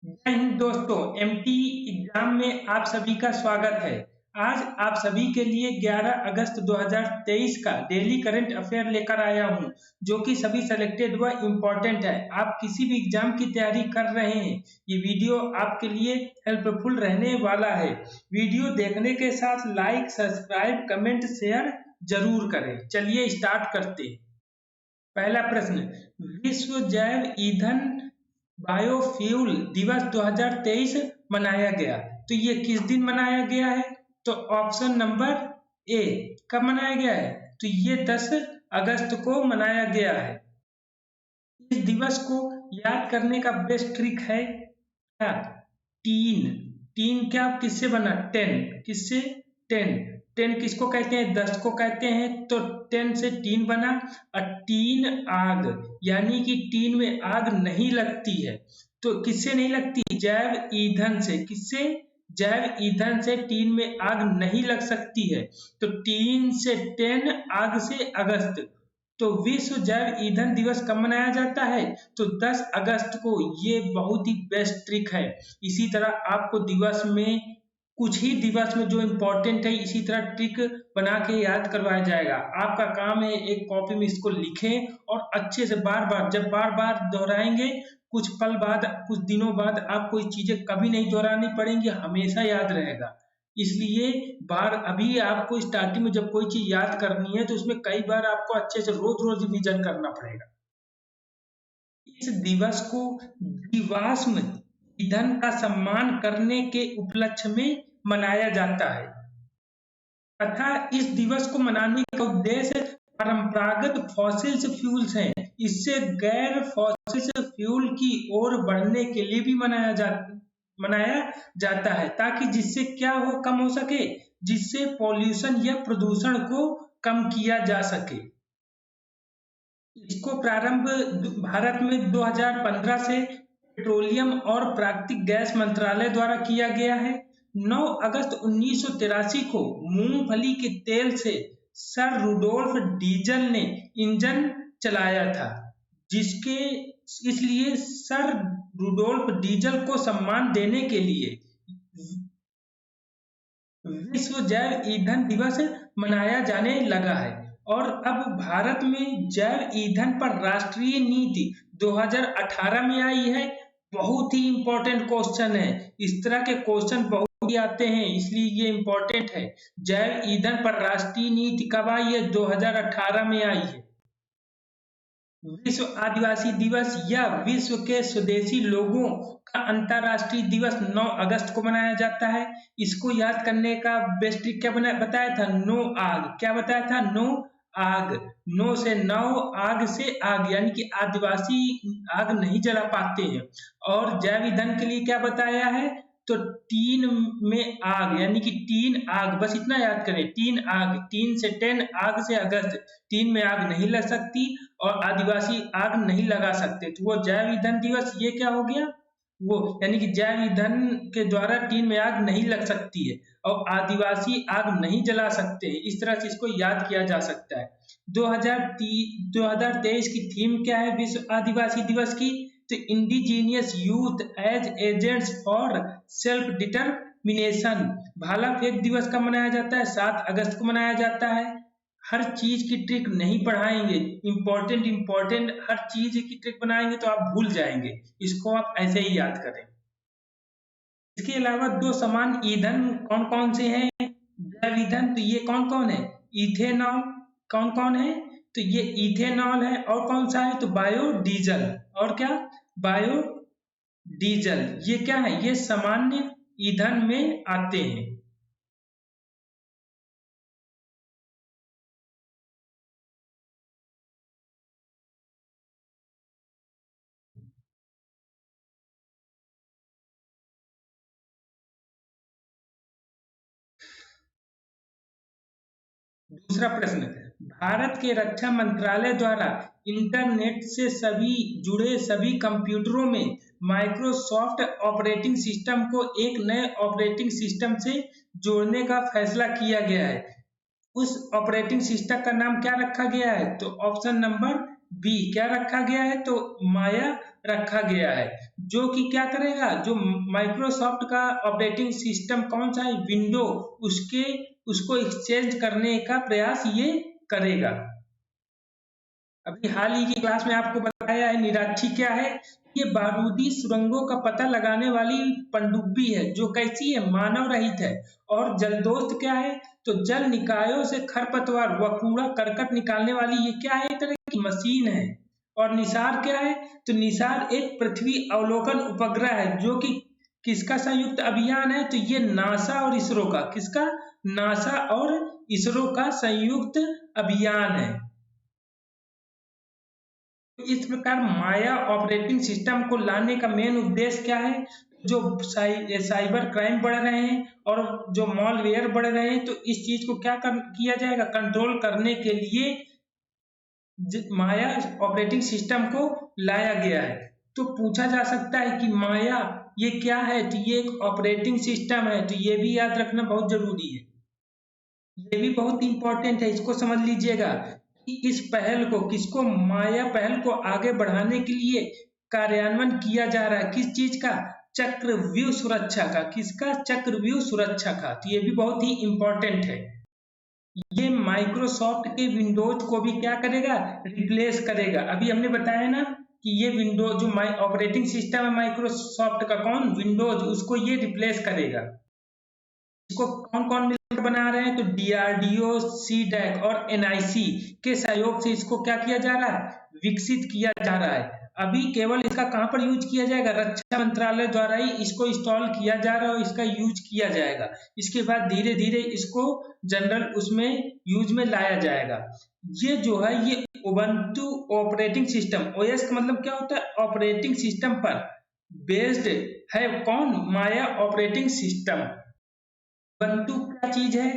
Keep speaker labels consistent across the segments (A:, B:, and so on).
A: जय हिंद दोस्तों। MT exam में आप सभी का स्वागत है। आज आप सभी के लिए 11 अगस्त 2023 का डेली करंट अफेयर लेकर आया हूं, जो कि सभी सेलेक्टेड व इम्पोर्टेंट है। आप किसी भी एग्जाम की तैयारी कर रहे हैं, ये वीडियो आपके लिए हेल्पफुल रहने वाला है। वीडियो देखने के साथ लाइक, सब्सक्राइब, कमेंट, शेयर जरूर करें। चलिए स्टार्ट करते हैं। पहला प्रश्न, विश्व जैव ईंधन बायोफ्यूल दिवस 2023 मनाया गया। तो ये किस दिन मनाया गया है? तो ऑप्शन नंबर ए, कब मनाया गया है? तो ये 10 अगस्त को मनाया गया है। इस दिवस को याद करने का बेस्ट ट्रिक है क्या? टीन। टीन क्या किससे बना? 10। किससे? 10। 10 किसको कहते हैं? 10 को कहते हैं। तो 10 से टीन बना। और टीन आग, यानी कि टीन में आग नहीं लगती है। तो किससे नहीं लगती? जैव ईंधन से। किससे? जैव ईंधन से टीन में आग नहीं लग सकती है। तो टीन से 10, आग से अगस्त। तो विश्व जैव ईंधन दिवस कब मनाया जाता है? तो 10 अगस्त को। ये बहुत ही बेस्ट ट्रिक है। इसी तरह आपको दिवस में कुछ ही दिवस में जो इम्पोर्टेंट है, इसी तरह ट्रिक बना के याद करवाया जाएगा। आपका काम है एक कॉपी में इसको लिखें और अच्छे से बार बार, जब बार बार दोहराएंगे, कुछ पल बाद, कुछ दिनों बाद आपको ये चीजें कभी नहीं दोहरानी पड़ेंगी, हमेशा याद रहेगा। इसलिए अभी आपको स्टार्टिंग में जब कोई चीज याद करनी है तो उसमें कई बार आपको अच्छे से रोज रोज रिवीजन करना पड़ेगा। इस दिवस को जीवाश्म ईंधन का सम्मान करने के उपलक्ष्य में मनाया जाता है तथा इस दिवस को मनाने का उद्देश्य परंपरागत फॉसिल्स फ्यूल्स हैं, इससे गैर फॉसिल्स फ्यूल की ओर बढ़ने के लिए भी मनाया जाता है, ताकि जिससे क्या हो, कम हो सके, जिससे पॉल्यूशन या प्रदूषण को कम किया जा सके। इसको प्रारंभ भारत में 2015 से पेट्रोलियम और प्राकृतिक गैस मंत्रालय द्वारा किया गया है। 9 अगस्त 1983 को मूंगफली के तेल से सर रुडोल्फ डीजल ने इंजन चलाया था, जिसके इसलिए सर रुडोल्फ डीजल को सम्मान देने के लिए विश्व जैव ईंधन दिवस मनाया जाने लगा है। और अब भारत में जैव ईंधन पर राष्ट्रीय नीति 2018 में आई है। बहुत ही इंपॉर्टेंट क्वेश्चन है। इस तरह के क्वेश्चन बहुत ही आते हैं, इसलिए ये इंपॉर्टेंट है। जैव ईंधन पर राष्ट्रीय नीति कब आई है? 2018 में आई है। विश्व आदिवासी दिवस या विश्व के स्वदेशी लोगों का अंतर्राष्ट्रीय दिवस 9 अगस्त को मनाया जाता है। इसको याद करने का बेस्ट ट्रिक क्या बताया था? नो आग। क्या बताया था? नो आग। नो से नौ, आग से आग, यानी कि आदिवासी आग नहीं जला पाते हैं। और जैव ईंधन के लिए क्या बताया है? तो टीन में आग, यानी कि टीन आग, बस इतना याद करें। टीन आग, टीन से 10, आग से अगस्त। टीन में आग नहीं लग सकती और आदिवासी आग नहीं लगा सकते, तो वो जैव ईंधन दिवस ये क्या हो गया? वो यानी कि जैव ईंधन के द्वारा टीन में आग नहीं लग सकती है और आदिवासी आग नहीं जला सकते हैं। इस तरह से इसको याद किया जा सकता है। 2023 की थीम क्या है विश्व आदिवासी दिवस की? तो indigenous youth as agents for self determination. भाला फेंक दिवस कब मनाया जाता है? 7 अगस्त को मनाया जाता है। हर चीज की ट्रिक नहीं पढ़ाएंगे, इंपॉर्टेंट हर चीज की ट्रिक बनाएंगे तो आप भूल जाएंगे। इसको आप ऐसे ही याद करें। इसके अलावा दो समान ईंधन कौन कौन से हैं जैव ईंधन? तो ये कौन कौन है? इथेनॉल। कौन कौन है? तो ये इथेनॉल है। और कौन सा है? तो बायोडीजल। और क्या? बायोडीजल। ये क्या है? ये सामान्य ईंधन में आते हैं। दूसरा प्रश्न, भारत के रक्षा मंत्रालय द्वारा इंटरनेट से जुड़े सभी कंप्यूटरों में माइक्रोसॉफ्ट ऑपरेटिंग सिस्टम को एक नए ऑपरेटिंग सिस्टम से जोड़ने का फैसला किया गया है। उस ऑपरेटिंग सिस्टम का नाम क्या रखा गया है? तो ऑप्शन नंबर बी, क्या रखा गया है? तो माया रखा गया है, जो कि क्या करेगा, जो माइक्रोसॉफ्ट का ऑपरेटिंग सिस्टम कौन सा है, विंडो, उसको एक्सचेंज करने का प्रयास ये करेगा। अभी हाल ही की क्लास में आपको बताया है निराक्षी क्या है। ये बारूदी सुरंगों का पता लगाने वाली पनडुब्बी है, जो कैसी है, मानव रहित है। और जलदोस्त क्या है, तो जल निकायों से खरपतवार व कूड़ा करकट निकालने वाली ये क्या है, एक तरह की मशीन है। और निसार क्या है, तो निसार एक पृथ्वी अवलोकन उपग्रह है, जो कि किसका संयुक्त अभियान है, तो ये नासा और इसरो का, किसका, नासा और इसरो का संयुक्त अभियान है। इस प्रकार माया ऑपरेटिंग सिस्टम को लाने का मेन उद्देश्य क्या है, जो साइबर क्राइम बढ़ रहे हैं और जो मॉलवेयर बढ़ रहे हैं, तो इस चीज को क्या किया जाएगा, कंट्रोल करने के लिए माया ऑपरेटिंग सिस्टम को लाया गया है। तो पूछा जा सकता है कि माया ये क्या है, तो ये एक ऑपरेटिंग सिस्टम है, तो ये भी याद रखना बहुत जरूरी है, ये भी बहुत इंपॉर्टेंट है, इसको समझ लीजिएगा। इस पहल को, किसको, माया पहल को आगे बढ़ाने के लिए कार्यान्वयन किया जा रहा है, किस चीज का, चक्रव्यूह सुरक्षा का, किसका, चक्रव्यूह सुरक्षा का। तो ये भी बहुत ही इंपॉर्टेंट है। ये माइक्रोसॉफ्ट के विंडोज को भी क्या करेगा, रिप्लेस करेगा। अभी हमने बताया ना कि ये विंडोज जो ऑपरेटिंग सिस्टम है माइक्रोसॉफ्ट का, कौन, विंडोज, उसको ये रिप्लेस करेगा। इसको कौन कौन मिलकर बना रहे हैं, तो डीआरडीओ, सीडैक और एनआईसी के सहयोग से इसको क्या किया जा रहा है, विकसित किया जा रहा है। अभी केवल इसका कहां पर यूज किया जाएगा, रक्षा मंत्रालय द्वारा ही इसको इंस्टॉल किया जा रहा है और इसका यूज किया जाएगा। इसके बाद धीरे धीरे इसको जनरल उसमें यूज में लाया जाएगा। ये जो है ये उबंटू ऑपरेटिंग सिस्टम, ओएस का मतलब क्या होता है, ऑपरेटिंग सिस्टम पर बेस्ड है, कौन, माया ऑपरेटिंग सिस्टम। उबंटू क्या चीज है,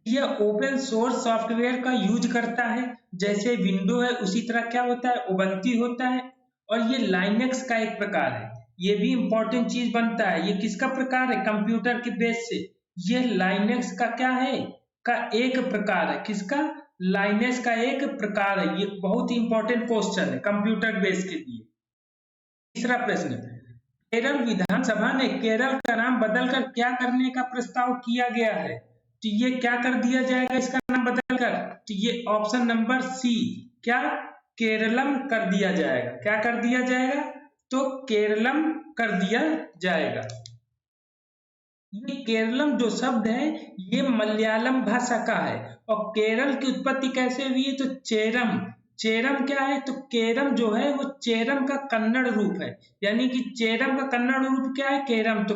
A: यह ओपन सोर्स सॉफ्टवेयर का यूज करता है, जैसे विंडो है उसी तरह क्या होता है, उबंटू होता है। और ये लाइनेक्स का एक प्रकार है, ये भी इंपॉर्टेंट चीज बनता है। ये किसका प्रकार है, कंप्यूटर के बेस से, ये लाइनेक्स का क्या है, का एक प्रकार है, किसका, लाइनेक्स का एक प्रकार है। ये बहुत ही इंपॉर्टेंट क्वेश्चन है कंप्यूटर बेस के लिए। तीसरा प्रश्न, केरल विधानसभा ने केरल का नाम बदलकर क्या करने का प्रस्ताव किया गया है, तो ये क्या कर दिया जाएगा इसका नाम बदलकर, तो ये ऑप्शन नंबर सी, क्या, केरलम कर दिया जाएगा। क्या कर दिया जाएगा, तो केरलम कर दिया जाएगा। ये केरलम जो शब्द है ये मलयालम भाषा का है, और केरल की उत्पत्ति कैसे हुई है, तो चेरम, चेरम क्या है, तो केरम जो है वो चेरम का कन्नड़ रूप है, यानी कि चेरम का कन्नड़ रूप क्या है, केरम, तो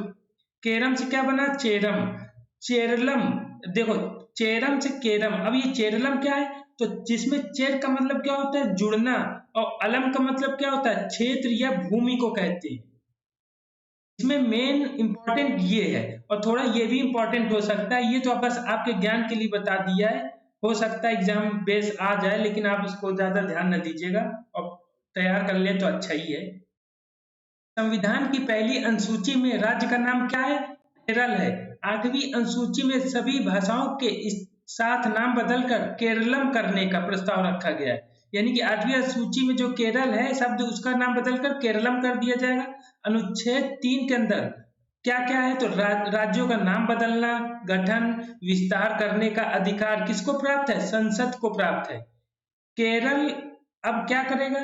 A: केरम से क्या बना, चेरम। चेरलम, देखो चेरम से केरम, अब ये चेरलम क्या है, तो जिसमें चेर का मतलब क्या होता है, जुड़ना, और अलम का मतलब क्या होता है, क्षेत्र या भूमि को कहते हैं। इसमें मेन इंपॉर्टेंट ये है, और थोड़ा ये भी इंपॉर्टेंट हो सकता है, ये तो बस आपके ज्ञान के लिए बता दिया है, हो सकता है एग्जाम बेस आ जाए, लेकिन आप इसको ज्यादा ध्यान न दीजिएगा और तैयार कर ले तो अच्छा ही है। संविधान की पहली अनुसूची में राज्य का नाम क्या है, केरल है। 8वीं अनुसूची में सभी भाषाओं के साथ नाम बदलकर केरलम करने का प्रस्ताव रखा गया है, यानी कि 8वीं अनुसूची में जो केरल है शब्द, उसका नाम बदलकर केरलम कर दिया जाएगा। अनुच्छेद 3 के अंदर क्या क्या है, तो राज्यों का नाम बदलना, गठन, विस्तार करने का अधिकार किसको प्राप्त है, संसद को प्राप्त है। केरल अब क्या करेगा,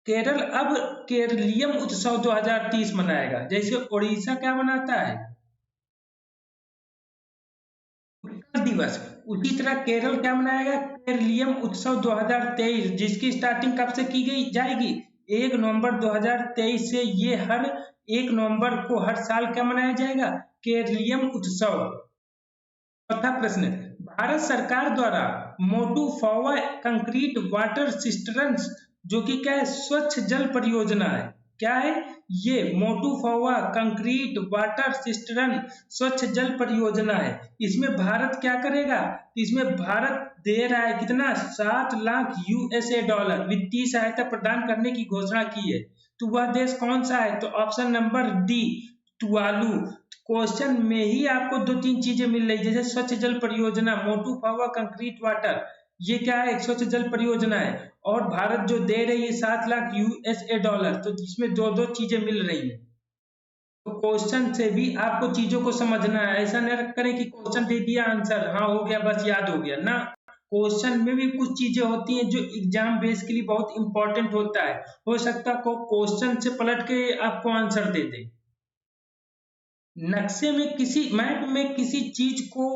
A: केरल अब केरलियम उत्सव 2030 मनाएगा, जैसे उड़ीसा क्या मनाता है, दिवस, उसी तरह केरल क्या मनाएगा, केरलियम उत्सव 2023, जिसकी स्टार्टिंग कब से की गई जाएगी, 1 नवंबर 2023 से। ये हर 1 नवंबर को हर साल क्या मनाया जाएगा, केरलियम उत्सव। चौथा प्रश्न, भारत सरकार द्वारा मोटू फौवा कंक्रीट वाटर सिस्टर्न्स, जो कि क्या है, स्वच्छ जल परियोजना है, क्या है ये, मोटू फौवा कंक्रीट वाटर सिस्टर्न स्वच्छ जल परियोजना है। इसमें भारत क्या करेगा, इसमें भारत दे रहा है कितना, 7 लाख यूएसए डॉलर वित्तीय सहायता प्रदान करने की घोषणा की है। तो वह देश कौन सा है, तो ऑप्शन नंबर डी, टुवालू। क्वेश्चन में ही आपको 2-3 चीजें मिल रही, जैसे स्वच्छ जल परियोजना, मोटू फौवा कंक्रीट वाटर, ये क्या है, एक स्वच्छ जल परियोजना है, और भारत जो दे रही है 7 लाख यूएसए डॉलर, तो इसमें दो दो चीजें मिल रही है। तो क्वेश्चन से भी आपको चीजों को समझना है, ऐसा नहीं करें कि क्वेश्चन दे दिया आंसर हाँ हो गया बस याद हो गया ना। क्वेश्चन में भी कुछ चीजें होती हैं जो एग्जाम बेस के लिए बहुत इंपॉर्टेंट होता है। हो सकता है को क्वेश्चन से पलट के आपको आंसर दे दे। नक्शे में किसी मैप में किसी चीज को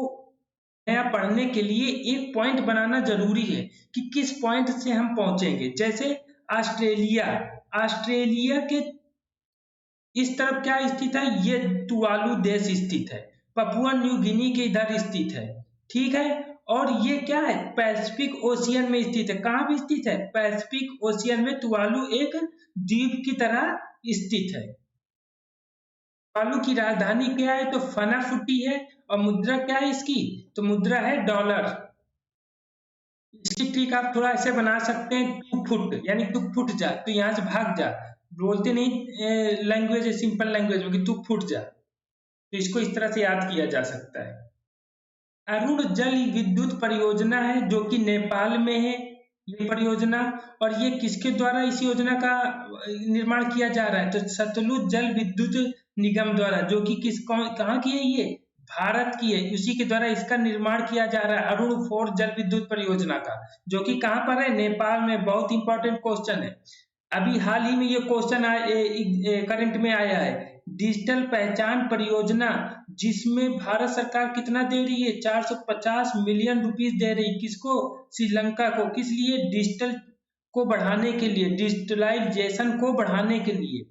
A: नया पढ़ने के लिए एक पॉइंट बनाना जरूरी है कि किस पॉइंट से हम पहुंचेंगे। जैसे ऑस्ट्रेलिया, ऑस्ट्रेलिया के इस तरफ क्या स्थित है, ये तुवालू देश स्थित है, पपुआ न्यू गिनी के इधर स्थित है, ठीक है। और ये क्या है, पैसिफिक ओशियन में स्थित है। कहाँ भी स्थित है, पैसिफिक ओशियन में तुवालू एक द्वीप की तरह स्थित है। तुवालू की राजधानी क्या है, तो फनाफुटी है। और मुद्रा क्या है इसकी, तो मुद्रा है डॉलर। इसकी ट्रिक आप थोड़ा ऐसे बना सकते हैं, टू फुट यानी तू फुट जा, तो यहाँ से भाग जा, बोलते नहीं लैंग्वेज है सिंपल लैंग्वेज में कि तू फुट जा, तो इसको इस तरह से याद किया जा सकता है। अरुण जल विद्युत परियोजना है जो कि नेपाल में है ये परियोजना। और ये किसके द्वारा इस योजना का निर्माण किया जा रहा है, तो सतलुज जल विद्युत निगम द्वारा, जो कि कहाँ की है, ये भारत की है। उसी के द्वारा इसका निर्माण किया जा रहा है, अरुण 4 जल विद्युत परियोजना का, जो कि कहाँ पर है, नेपाल में। बहुत इंपॉर्टेंट क्वेश्चन है, अभी हाल ही में ये क्वेश्चन करंट में आया है। डिजिटल पहचान परियोजना, जिसमें भारत सरकार कितना दे रही है, 450 मिलियन रुपीस दे रही है। किसको, श्रीलंका को। किस लिए, डिजिटल को बढ़ाने के लिए, डिजिटलाइजेशन को बढ़ाने के लिए।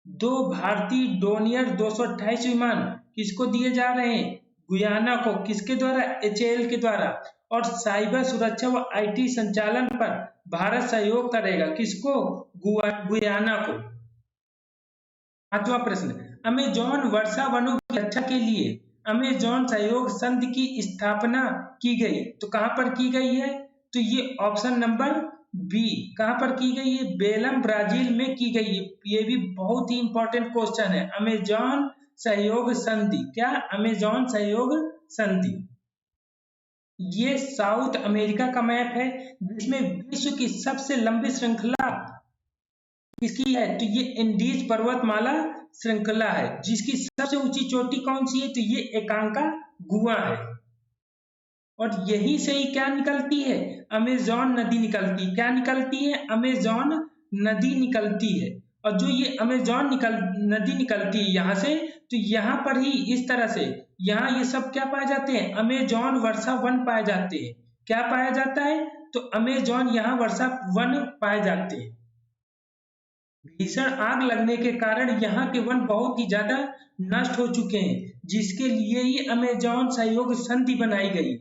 A: 2 भारतीय डोनियर 228 विमान किसको दिए जा रहे हैं, गुयाना को। किसके द्वारा, एचएएल के द्वारा। और साइबर सुरक्षा व आईटी संचालन पर भारत सहयोग करेगा, किसको, गुयाना को। 5वां प्रश्न, अमेजॉन वर्षा वनों की रक्षा के लिए अमेजॉन सहयोग संधि की स्थापना की गई, तो कहां पर की गई है, तो ये ऑप्शन नंबर बी, कहां पर की गई है, बेलम ब्राजील में की गई है। ये भी बहुत ही इंपॉर्टेंट क्वेश्चन है, अमेजॉन सहयोग संधि, क्या, अमेजॉन सहयोग संधि। ये साउथ अमेरिका का मैप है, जिसमें विश्व की सबसे लंबी श्रृंखला किसकी है, तो ये एंडीज पर्वतमाला श्रृंखला है। जिसकी सबसे ऊंची चोटी कौन सी है, तो ये एकांका गुआ है। और यहीं से ही क्या निकलती है, अमेजॉन नदी निकलती है। क्या निकलती है, अमेजॉन नदी निकलती है। और जो ये अमेजॉन नदी निकलती है यहाँ से, तो यहाँ पर ही इस तरह से यहाँ ये सब क्या पाए जाते हैं, अमेजॉन वर्षा वन पाए जाते हैं। क्या पाया जाता है, तो अमेजॉन यहाँ वर्षा वन पाए जाते हैं। भीषण आग लगने के कारण यहाँ के वन बहुत ही ज्यादा नष्ट हो चुके हैं, जिसके लिए ही अमेजॉन सहयोग संधि बनाई गई।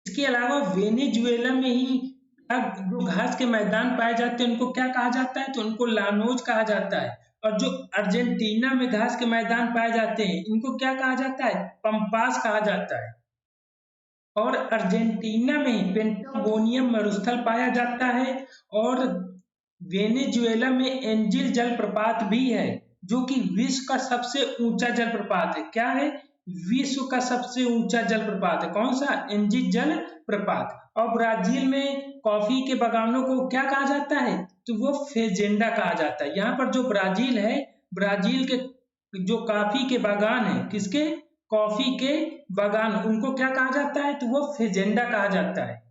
A: इसके अलावा वेनेजुएला में ही जो घास के मैदान पाए जाते हैं उनको क्या कहा जाता है, तो उनको लानोज कहा जाता है। और जो अर्जेंटीना में घास के मैदान पाए जाते हैं इनको क्या कहा जाता है, पंपास कहा जाता है। और अर्जेंटीना में पेंटागोनियम मरुस्थल पाया जाता है। और वेनेजुएला में एंजिल जलप्रपात भी है, जो कि विश्व का सबसे ऊंचा जलप्रपात है। क्या है, विश्व का सबसे ऊंचा जलप्रपात है। कौन सा, एंजिल जलप्रपात। और ब्राजील में कॉफी के बागानों को क्या कहा जाता है, तो वो फेजेंडा कहा जाता है। यहाँ पर जो ब्राजील है, ब्राजील के जो कॉफी के बागान है, किसके, कॉफी के बागान, उनको क्या कहा जाता है, तो वो फेजेंडा कहा जाता है।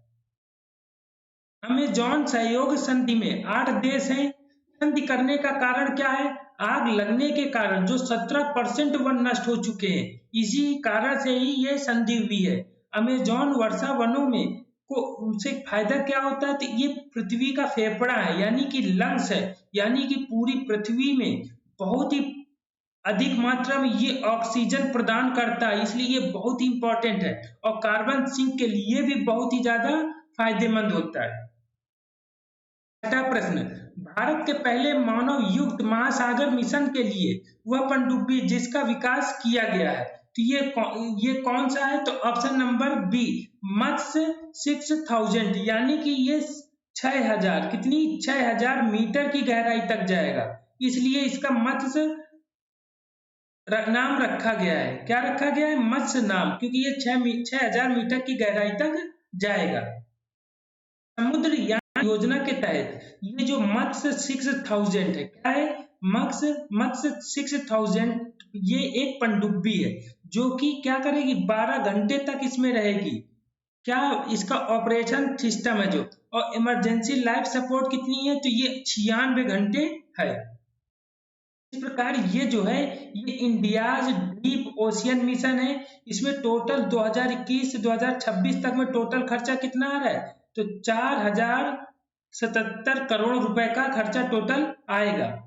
A: अमेजॉन सहयोग संधि में 8 देश हैं। संधि करने का कारण क्या है, आग लगने के कारण जो 17% वन नष्ट हो चुके हैं, इसी कारण से ही ये संधि हुई है। अमेजॉन वर्षा वनों में को उनसे फायदा क्या होता है, तो ये पृथ्वी का फेफड़ा है, यानी कि लंग्स है, यानी कि पूरी पृथ्वी में बहुत ही अधिक मात्रा में ये ऑक्सीजन प्रदान करता है, इसलिए ये बहुत ही इंपॉर्टेंट है। और कार्बन सिंक के लिए भी बहुत ही ज्यादा फायदेमंद होता है। छठा प्रश्न, भारत के पहले मानव युक्त महासागर मिशन के लिए वह पनडुब्बी जिसका विकास किया गया है, तो ये कौन सा है, तो ऑप्शन नंबर बी, मत्स्य 6000, यानी कि ये 6000, कितनी, 6000 मीटर की गहराई तक जाएगा, इसलिए इसका मत्स्य नाम रखा गया है। क्या रखा गया है, मत्स्य नाम, क्योंकि ये 6000 मीटर की गहराई तक जाएगा। समुद्रयान योजना के तहत ये जो मत्स्य 6000 है, क्या है? मत्स्य 6000 ये एक पनडुब्बी है जो कि क्या करेगी, 12 घंटे तक इसमें रहेगी। क्या इसका ऑपरेशन सिस्टम है जो, और इमरजेंसी लाइफ सपोर्ट कितनी है, तो ये 96 घंटे है। इस प्रकार ये जो है ये इंडियाज डीप ओशियन मिशन है। इसमें टोटल 2021 से 2026 तक में टोटल खर्चा कितना आ रहा है, तो 4077 करोड़ रुपए का खर्चा टोटल आएगा।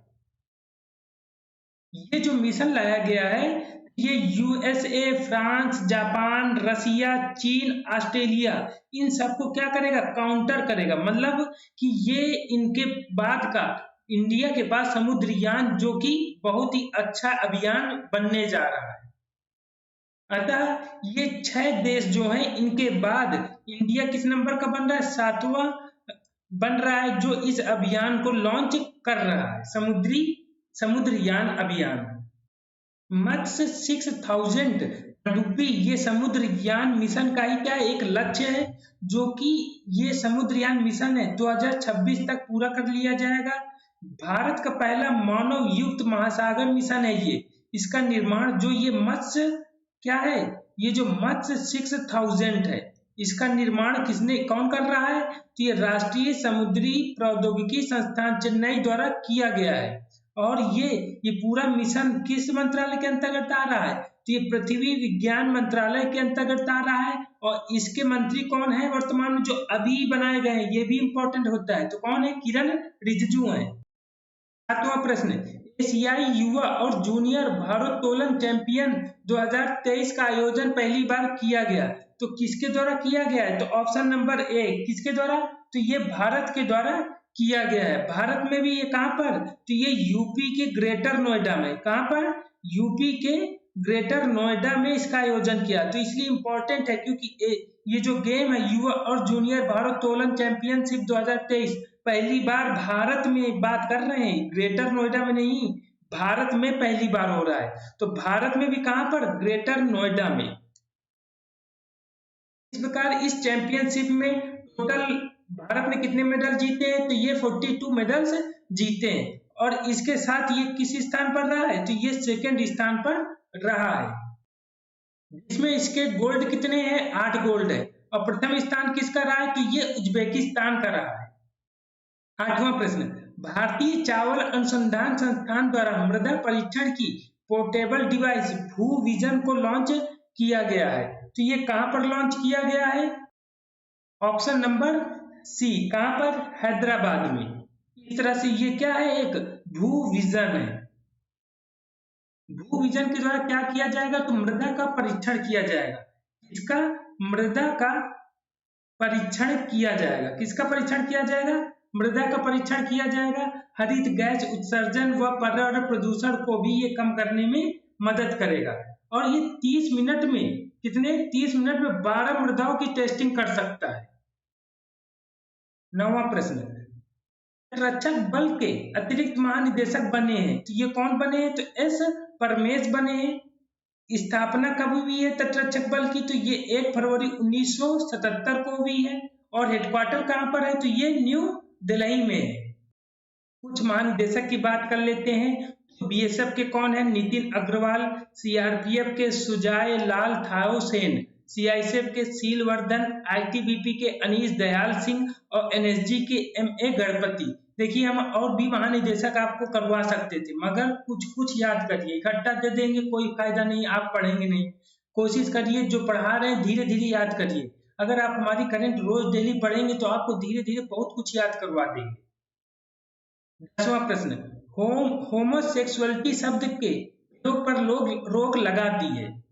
A: ये जो मिशन लाया गया है ये यूएसए, फ्रांस, जापान, रसिया, चीन, ऑस्ट्रेलिया इन सबको क्या करेगा, काउंटर करेगा। मतलब कि ये इनके बाद का इंडिया के पास समुद्रयान जो कि बहुत ही अच्छा अभियान बनने जा रहा है। अतः ये 6 देश जो हैं इनके बाद इंडिया किस नंबर का बन रहा है, 7वां बन रहा है जो इस अभियान को लॉन्च कर रहा है, समुद्रयान अभियान। मत्स्य 6000 पनडुब्बी ये समुद्रयान मिशन का ही क्या एक लक्ष्य है, जो कि ये समुद्रयान मिशन है 2026 तक पूरा कर लिया जाएगा। भारत का पहला मानव युक्त महासागर मिशन है ये। इसका निर्माण जो ये मत्स्य क्या है, ये जो मत्स्य 6000 है इसका निर्माण कौन कर रहा है, तो ये राष्ट्रीय समुद्री प्रौद्योगिकी संस्थान चेन्नई द्वारा किया गया है। और ये पूरा मिशन किस मंत्रालय के अंतर्गत आ रहा है, तो ये पृथ्वी विज्ञान मंत्रालय के अंतर्गत आ रहा है। और इसके मंत्री कौन है वर्तमान में जो अभी बनाए गए हैं, ये भी इंपॉर्टेंट होता है, तो कौन है, किरण रिजिजू है। 7वां प्रश्न, एशियाई युवा और जूनियर भारोत्तोलन चैंपियन 2023 का आयोजन पहली बार किया गया, तो किसके द्वारा किया गया है, तो ऑप्शन नंबर ए किसके द्वारा, तो ये भारत के द्वारा किया गया है। भारत में भी ये कहां पर, तो ये यूपी के ग्रेटर नोएडा में, कहां पर, यूपी के ग्रेटर नोएडा में इसका आयोजन किया। तो इसलिए इंपॉर्टेंट है क्योंकि ये जो गेम है युवा और जूनियर भारोत्तोलन चैंपियनशिप 2023 पहली बार भारत में बात कर रहे हैं, ग्रेटर नोएडा में नहीं, भारत में पहली बार हो रहा है। तो भारत में भी कहां पर, ग्रेटर नोएडा में। इस प्रकार इस चैंपियनशिप में टोटल भारत ने कितने मेडल जीते हैं, तो ये 42 मेडल्स जीते हैं। और इसके साथ ये किस स्थान पर रहा है, तो ये सेकंड स्थान पर रहा है। इसमें इसके गोल्ड कितने हैं, 8 गोल्ड है। और प्रथम स्थान किसका रहा है, तो ये उज्बेकिस्तान का रहा है। 8वां प्रश्न, भारतीय चावल अनुसंधान संस्थान द्वारा मृदा परीक्षण की पोर्टेबल डिवाइस भू विजन को लॉन्च किया गया है, तो ये कहां पर लॉन्च किया गया है, ऑप्शन नंबर सी, कहां पर, हैदराबाद में। इस तरह से ये क्या है, एक भू विजन है। भू विजन के द्वारा क्या किया जाएगा, तो मृदा का परीक्षण किया जाएगा। इसका मृदा का परीक्षण किया जाएगा, किसका परीक्षण किया जाएगा, मृदा का परीक्षण किया जाएगा। हरित गैस उत्सर्जन व पर्यावरण प्रदूषण को भी ये कम करने में मदद करेगा। और ये 30 मिनट में कितने, 30 मिनट में 12 मृदाओं की टेस्टिंग कर सकता है। 9वां प्रश्न, तटरक्षक बल के अतिरिक्त महानिदेशक बने हैं, तो ये कौन बने हैं, तो एस परमेश बने हैं। स्थापना कब हुई है तटरक्षक बल की, तो ये 1 फरवरी 1977 को हुई है। और हेडक्वार्टर कहां पर है, तो ये न्यू दिल्ली में है। कुछ महानिदेशक की बात कर लेते हैं। बीएसएफ के कौन है, नितिन अग्रवाल, सीआरपीएफ के सुजाय लाल थाओ सेन, सीआईएसएफ के सीलवर्धन, आईटीबीपी के अनीश दयाल सिंह और एनएसजी के एमए गणपति। देखिए हम और भी महानिदेशक आपको करवा सकते थे, मगर कुछ कुछ याद करिए, इकट्ठा दे देंगे कोई फायदा नहीं, आप पढ़ेंगे नहीं। कोशिश करिए जो पढ़ा रहे हैं धीरे धीरे याद करिए। अगर आप हमारी करंट रोज डेली पढ़ेंगे तो आपको धीरे धीरे बहुत कुछ याद करवा देंगे। 10वां प्रश्न, होमोसेक्सुअलिटी शब्द के प्रयोग पर रोक लगा दी है,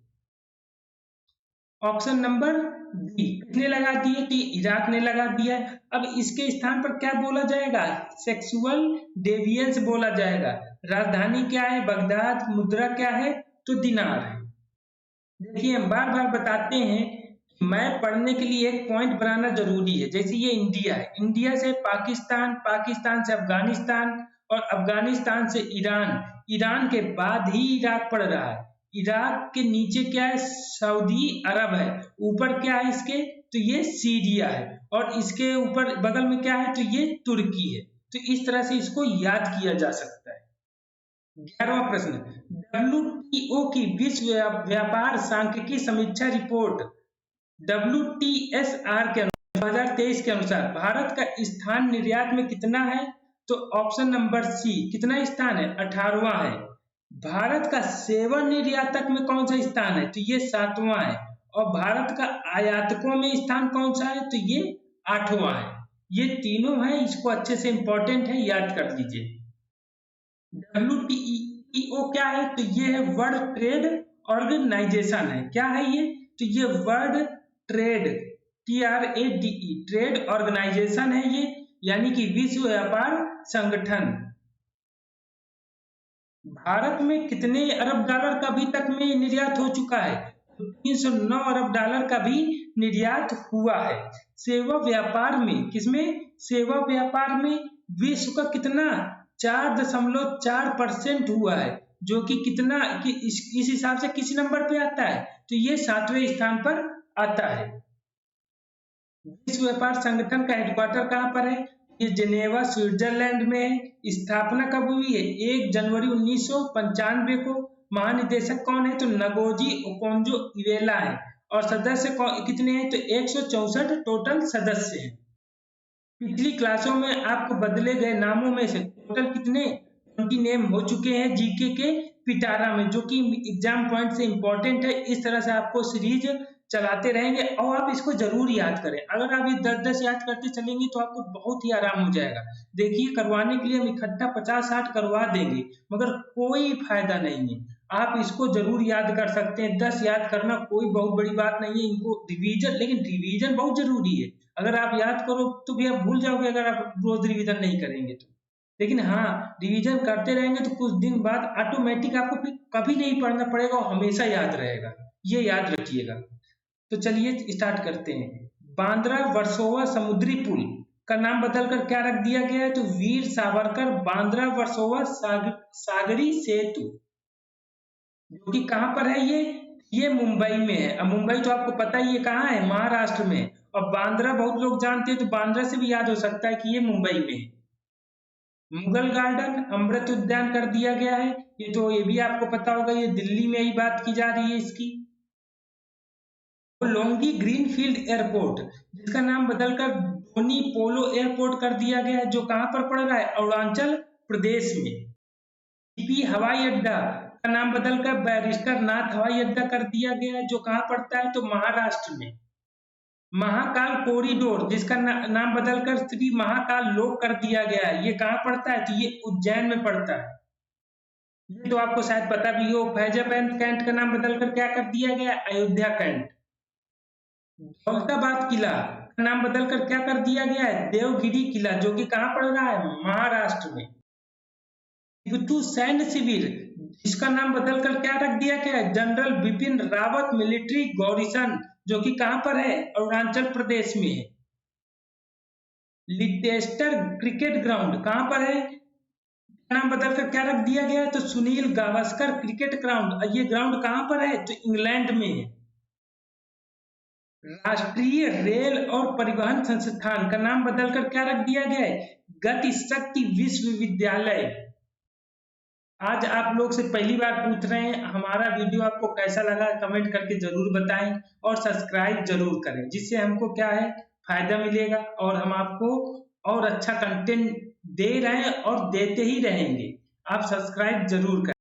A: ऑप्शन नंबर बी, किसने लगा दी है, तो इराक ने लगा दिया है। अब इसके स्थान पर क्या बोला जाएगा, सेक्सुअल डेविएंस बोला जाएगा। राजधानी क्या है, बगदाद, मुद्रा क्या है, तो दिनार है। देखिए हम बार बार बताते हैं मैप पढ़ने के लिए एक पॉइंट बनाना जरूरी है। जैसे ये इंडिया है, इंडिया से पाकिस्तान, पाकिस्तान से अफगानिस्तान और अफगानिस्तान से ईरान, ईरान के बाद ही इराक पड़ रहा है। इराक के नीचे क्या है, सऊदी अरब है, ऊपर क्या है इसके, तो ये सीरिया है। और इसके ऊपर बगल में क्या है, तो ये तुर्की है। तो इस तरह से इसको याद किया जा सकता है। 11वां प्रश्न, WTO की विश्व व्यापार सांख्यिकी समीक्षा रिपोर्ट WTSR के 2023 के अनुसार भारत का स्थान निर्यात में कितना है? तो ऑप्शन नंबर सी, कितना स्थान है? 18वां है। भारत का सेवा निर्यातक में कौन सा स्थान है? तो ये 7वां है। और भारत का आयातकों में स्थान कौन सा है? तो ये 8वां है। ये तीनों है, इसको अच्छे से इंपॉर्टेंट है, याद कर लीजिए। WTO क्या है? तो ये है वर्ल्ड ट्रेड ऑर्गेनाइजेशन है। क्या है ये? तो ये world trade TRADE trade organisation है ये, यानी कि विश्व व्यापार संगठन। भारत में कितने अरब डॉलर का अभी तक में निर्यात हो चुका है? तो 309 अरब डॉलर का भी निर्यात हुआ है। सेवा व्यापार में, किसमें? सेवा व्यापार में विश्व का कितना? 4.4% हुआ है, जो कि कितना कि इस हिसाब से किस नंबर पे आता है? तो ये 7वें स्थान पर आता है। विश्व व्यापार संगठन का हेडक्वार्टर कहाँ पर है? ये जेनेवा स्विट्जरलैंड में है। स्थापना कब हुई है? 1 जनवरी 1995 को। महानिदेशक कौन है? तो नगोजी ओकोंजो इवेला है। और सदस्य कितने हैं? तो 164 टोटल सदस्य हैं। पिछली क्लासों में आपको बदले गए नामों में से टोटल कितने 20 नेम हो चुके हैं जीके के पिटारा में, जो कि एग्जाम पॉइंट से इंपॉर्टेंट है। इस तरह से आपको सीरीज चलाते रहेंगे और आप इसको जरूर याद करें। अगर आप ये 10-10 याद करते चलेंगे तो आपको बहुत ही आराम हो जाएगा। देखिए, करवाने के लिए हम इकट्ठा 50-60 करवा देंगे, मगर कोई फायदा नहीं है। आप इसको जरूर याद कर सकते हैं। 10 याद करना कोई बहुत बड़ी बात नहीं है। इनको रिवीजन, लेकिन रिवीजन बहुत जरूरी है। अगर आप याद करो तो भी आप भूल जाओगे अगर आप रोज रिवीजन नहीं करेंगे तो। लेकिन हाँ, रिवीजन करते रहेंगे तो कुछ दिन बाद ऑटोमेटिक आपको फिर कभी नहीं पढ़ना पड़ेगा और हमेशा याद रहेगा। ये याद रखिएगा। तो चलिए स्टार्ट करते हैं। बांद्रा वर्सोवा समुद्री पुल का नाम बदलकर क्या रख दिया गया है? तो वीर सावरकर बांद्रा वर्सोवा सागरी सेतु, जो कि कहाँ पर है? ये मुंबई में है। अब मुंबई तो आपको पता ही है कहाँ है, महाराष्ट्र में। और बांद्रा बहुत लोग जानते हैं, तो बांद्रा से भी याद हो सकता है कि ये मुंबई में है। मुगल गार्डन अमृत उद्यान कर दिया गया है। ये भी आपको पता होगा, ये दिल्ली में ही बात की जा रही है इसकी। लोंगी ग्रीनफील्ड एयरपोर्ट, जिसका नाम बदलकर धोनी पोलो एयरपोर्ट कर दिया गया है, जो कहां पर पड़ रहा है? अरुणाचल प्रदेश में। टीपी हवाई अड्डा का नाम बदलकर बैरिस्टर नाथ हवाई अड्डा कर दिया गया है, जो कहां पड़ता है? तो महाराष्ट्र में। महाकाल कॉरिडोर, जिसका नाम बदलकर श्री महाकाल लोक कर दिया गया है, ये कहां पड़ता है? तो ये उज्जैन में पड़ता है। ये तो आपको शायद पता भी हो। फैजाबाद कैंट का नाम बदलकर क्या कर दिया गया? अयोध्या कैंट। दौलताबाद किला का नाम बदलकर क्या कर दिया गया है? देवगिरी किला, जो कि कहां पड़ रहा है? महाराष्ट्र में। टिब्बतू सैन्य शिविर, इसका नाम बदलकर क्या रख दिया गया है? जनरल बिपिन रावत मिलिट्री गॉरिसन, जो कि कहां पर है? अरुणाचल प्रदेश में है। लिटेस्टर क्रिकेट ग्राउंड कहां पर है? नाम बदलकर क्या रख दिया गया है? तो सुनील गावस्कर क्रिकेट ग्राउंड। ये ग्राउंड कहां पर है? तो इंग्लैंड में है। राष्ट्रीय रेल और परिवहन संस्थान का नाम बदलकर क्या रख दिया गया है? गति शक्ति विश्वविद्यालय। आज आप लोग से पहली बार पूछ रहे हैं, हमारा वीडियो आपको कैसा लगा कमेंट करके जरूर बताएं और सब्सक्राइब जरूर करें, जिससे हमको क्या है फायदा मिलेगा और हम आपको और अच्छा कंटेंट दे रहे हैं और देते ही रहेंगे। आप सब्सक्राइब जरूर करें।